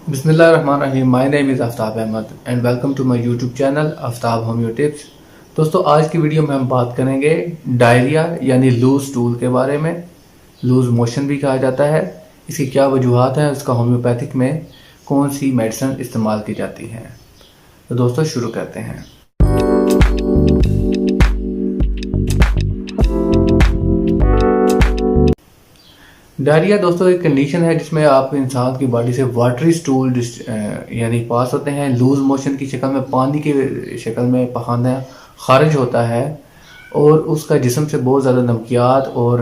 बिस्मिल्लाहिर्रहमानिर्रहीम। My name is Aftab Ahmad and welcome to my YouTube channel Aftab homeo tips. दोस्तों, आज की वीडियो में हम बात करेंगे डायरिया यानी लूज स्टूल के बारे में। लूज मोशन भी कहा जाता है। इसकी क्या वजूहात हैं, उसका होम्योपैथिक में कौन सी मेडिसिन इस्तेमाल की जाती हैं। तो दोस्तों शुरू करते हैं। डायरिया दोस्तों एक कंडीशन है जिसमें आप इंसान की बॉडी से वाटरी स्टूल यानी पास होते हैं। लूज मोशन की शक्ल में, पानी की शक्ल में पखाना खारिज होता है और उसका जिस्म से बहुत ज़्यादा नमकियात और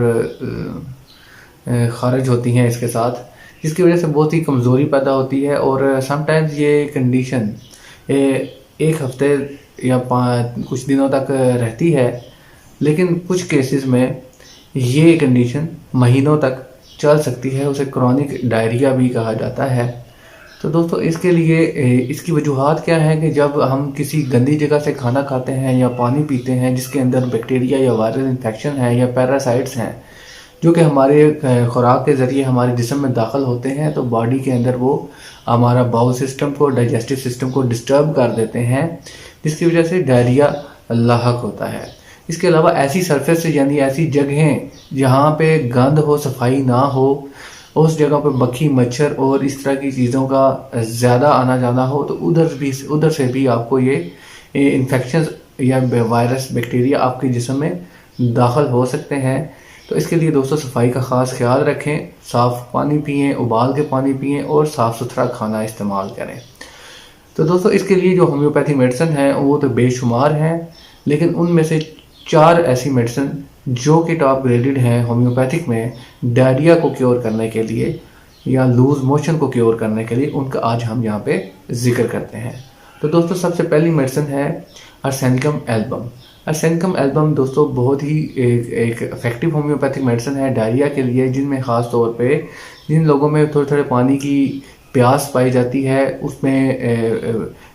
खारिज होती हैं इसके साथ, जिसकी वजह से बहुत ही कमज़ोरी पैदा होती है। और समटाइम्स ये कंडीशन एक हफ्ते या कुछ दिनों तक रहती है, लेकिन कुछ केसेस में ये कंडीशन महीनों तक चल सकती है। उसे क्रॉनिक डायरिया भी कहा जाता है। तो दोस्तों इसके लिए इसकी वजूहात क्या है कि जब हम किसी गंदी जगह से खाना खाते हैं या पानी पीते हैं जिसके अंदर बैक्टीरिया या वायरल इन्फेक्शन है या पैरासाइट्स हैं जो कि हमारे खुराक के ज़रिए हमारे जिस्म में दाखिल होते हैं, तो बॉडी के अंदर वो हमारा बाउल सिस्टम को, डाइजेस्टिव सिस्टम को डिस्टर्ब कर देते हैं, जिसकी वजह से डायरिया लाहक होता है। इसके अलावा ऐसी सरफेस यानी ऐसी जगहें जहाँ पे गंद हो, सफाई ना हो, उस जगह पे मक्खी, मच्छर और इस तरह की चीज़ों का ज़्यादा आना जाना हो, तो उधर से भी आपको ये इन्फेक्शन या वायरस, बैक्टीरिया आपके जिस्म में दाखिल हो सकते हैं। तो इसके लिए दोस्तों सफाई का ख़ास ख्याल रखें, साफ़ पानी पिएं, उबाल के पानी पिएं और साफ़ सुथरा खाना इस्तेमाल करें। तो दोस्तों इसके लिए जो होम्योपैथी मेडिसिन है वो तो बेशुमार हैं, लेकिन उनमें से 4 ऐसी मेडिसिन जो कि टॉप ग्रेडेड हैं होम्योपैथिक में डायरिया को क्योर करने के लिए या लूज मोशन को क्योर करने के लिए, उनका आज हम यहाँ पे जिक्र करते हैं। तो दोस्तों सबसे पहली मेडिसिन है आर्सेनिकम एल्बम। आर्सेनिकम एल्बम दोस्तों बहुत ही एक इफेक्टिव होम्योपैथिक मेडिसिन है डायरिया के लिए, जिनमें ख़ास तौर पे जिन लोगों में थोड़े थोड़े पानी की प्यास पाई जाती है, उसमें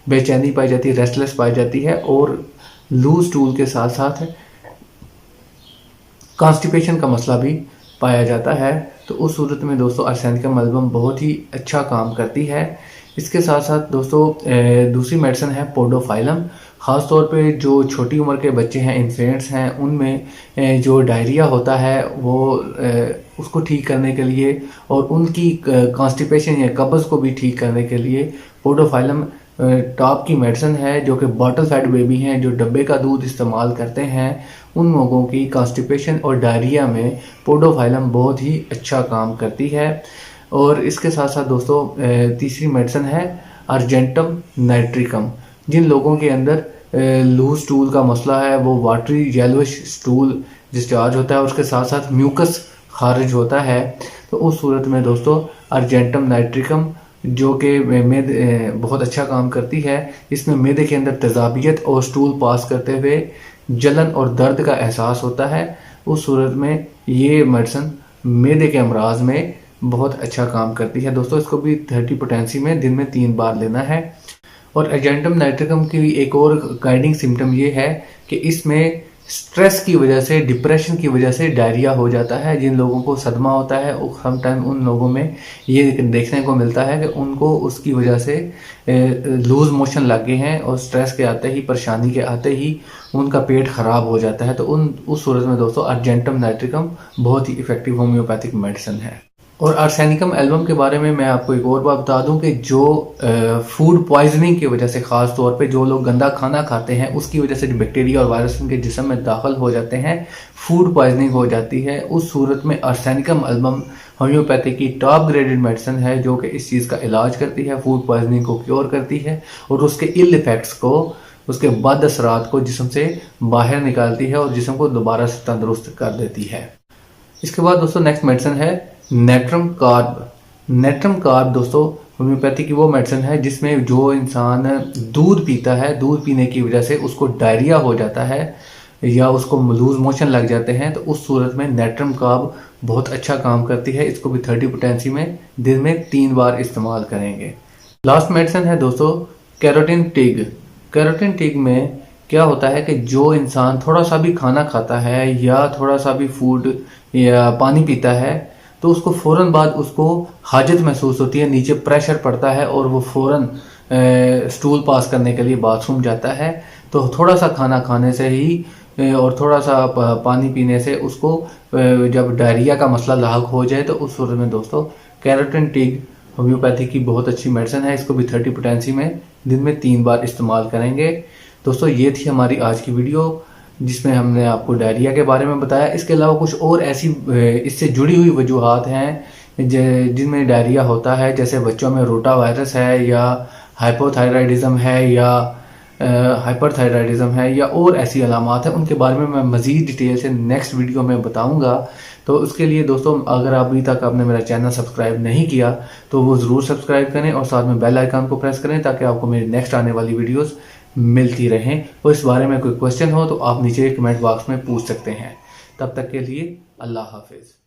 बेचैनी पाई जाती है, रेस्टलेस पाई जाती है और लूज स्टूल के साथ साथ कॉन्स्टिपेशन का मसला भी पाया जाता है। तो उस सूरत में दोस्तों आर्सेनिकम एल्बम बहुत ही अच्छा काम करती है। इसके साथ साथ दोस्तों दूसरी मेडिसिन है पोडोफाइलम। ख़ास तौर पे जो छोटी उम्र के बच्चे हैं, इन्फेंट्स हैं, उनमें जो डायरिया होता है वो उसको ठीक करने के लिए और उनकी कॉन्स्टिपेशन या कब्ज़ को भी ठीक करने के लिए पोडोफाइलम टॉप की मेडिसिन है। जो कि बॉटल फेड बेबी हैं, जो डब्बे का दूध इस्तेमाल करते हैं, उन लोगों की कॉन्स्टिपेशन और डायरिया में पोडोफाइलम बहुत ही अच्छा काम करती है। और इसके साथ साथ दोस्तों तीसरी मेडिसिन है अर्जेंटम नाइट्रिकम। जिन लोगों के अंदर लूज स्टूल का मसला है, वो वाटरी येलोइश स्टूल डिस्चार्ज होता है, उसके साथ साथ म्यूकस खारिज होता है, तो उस सूरत में दोस्तों अर्जेंटम नाइट्रिकम जो कि बहुत अच्छा काम करती है। इसमें मैदे के अंदर तेजाबियत और स्टूल पास करते हुए जलन और दर्द का एहसास होता है। उस सूरत में ये मेडिसिन मैदे के अमराज में बहुत अच्छा काम करती है। दोस्तों इसको भी 30 पोटेंसी में दिन में 3 बार लेना है। और अर्जेंटम नाइट्रिकम की एक और गाइडिंग सिम्टम ये है कि इसमें स्ट्रेस की वजह से, डिप्रेशन की वजह से डायरिया हो जाता है। जिन लोगों को सदमा होता है समटाइम उन लोगों में ये देखने को मिलता है कि उनको उसकी वजह से लूज मोशन लग गए हैं और स्ट्रेस के आते ही, परेशानी के आते ही उनका पेट ख़राब हो जाता है। तो उस सूरत में दोस्तों अर्जेंटम नाइट्रिकम बहुत ही इफेक्टिव होम्योपैथिक मेडिसिन है। और आर्सेनिकम एल्बम के बारे में मैं आपको एक और बात बता दूं कि जो फूड पॉइजनिंग की वजह से, ख़ास तौर पे जो लोग गंदा खाना खाते हैं उसकी वजह से बैक्टीरिया और वायरस उनके जिस्म में दाखिल हो जाते हैं, फूड पॉइजनिंग हो जाती है। उस सूरत में आर्सेनिकम एल्बम होम्योपैथी की टॉप ग्रेडेड मेडिसिन है जो कि इस चीज़ का इलाज करती है, फूड पॉइजनिंग को क्योर करती है और उसके इल इफेक्ट्स को, उसके बद असरात को जिस्म से बाहर निकालती है और जिस्म को दोबारा से तंदुरुस्त कर देती है। इसके बाद दोस्तों नेक्स्ट मेडिसिन है नेट्रम कार्ब। नेट्रम कार्ब दोस्तों होम्योपैथी की वो मेडिसिन है जिसमें जो इंसान दूध पीता है, दूध पीने की वजह से उसको डायरिया हो जाता है या उसको लूज मोशन लग जाते हैं, तो उस सूरत में नेट्रम कार्ब बहुत अच्छा काम करती है। इसको भी 30 पोटेंसी में दिन में 3 बार इस्तेमाल करेंगे। लास्ट मेडिसिन है दोस्तों कैरोटीन टिग। कैरोटीन टिग में क्या होता है कि जो इंसान थोड़ा सा भी खाना खाता है या थोड़ा सा भी फूड या पानी पीता है, तो उसको फ़ौरन बाद उसको हाजत महसूस होती है, नीचे प्रेशर पड़ता है और वो फ़ौरन स्टूल पास करने के लिए बाथरूम जाता है। तो थोड़ा सा खाना खाने से ही और थोड़ा सा पानी पीने से उसको जब डायरिया का मसला लाहक हो जाए तो उस सूरत में दोस्तों कैरोटीन टीग होम्योपैथी की बहुत अच्छी मेडिसिन है। इसको भी 30 पोटेंसी में दिन में 3 बार इस्तेमाल करेंगे। दोस्तों ये थी हमारी आज की वीडियो जिसमें हमने आपको डायरिया के बारे में बताया। इसके अलावा कुछ और ऐसी इससे जुड़ी हुई वजूहात हैं जिनमें डायरिया होता है, जैसे बच्चों में रोटा वायरस है या हाइपोथायराइडिज्म है या हाइपरथायराइडिज्म है या और ऐसी अलामात हैं, उनके बारे में मैं मज़ीद डिटेल से नेक्स्ट वीडियो में बताऊंगा। तो उसके लिए दोस्तों अगर अभी तक आपने मेरा चैनल सब्सक्राइब नहीं किया तो वो ज़रूर सब्सक्राइब करें और साथ में बेल आइकन को प्रेस करें ताकि आपको मेरी नेक्स्ट आने वाली वीडियोस मिलती रहें। और इस बारे में कोई क्वेश्चन हो तो आप नीचे कमेंट बॉक्स में पूछ सकते हैं। तब तक के लिए अल्लाह हाफिज़।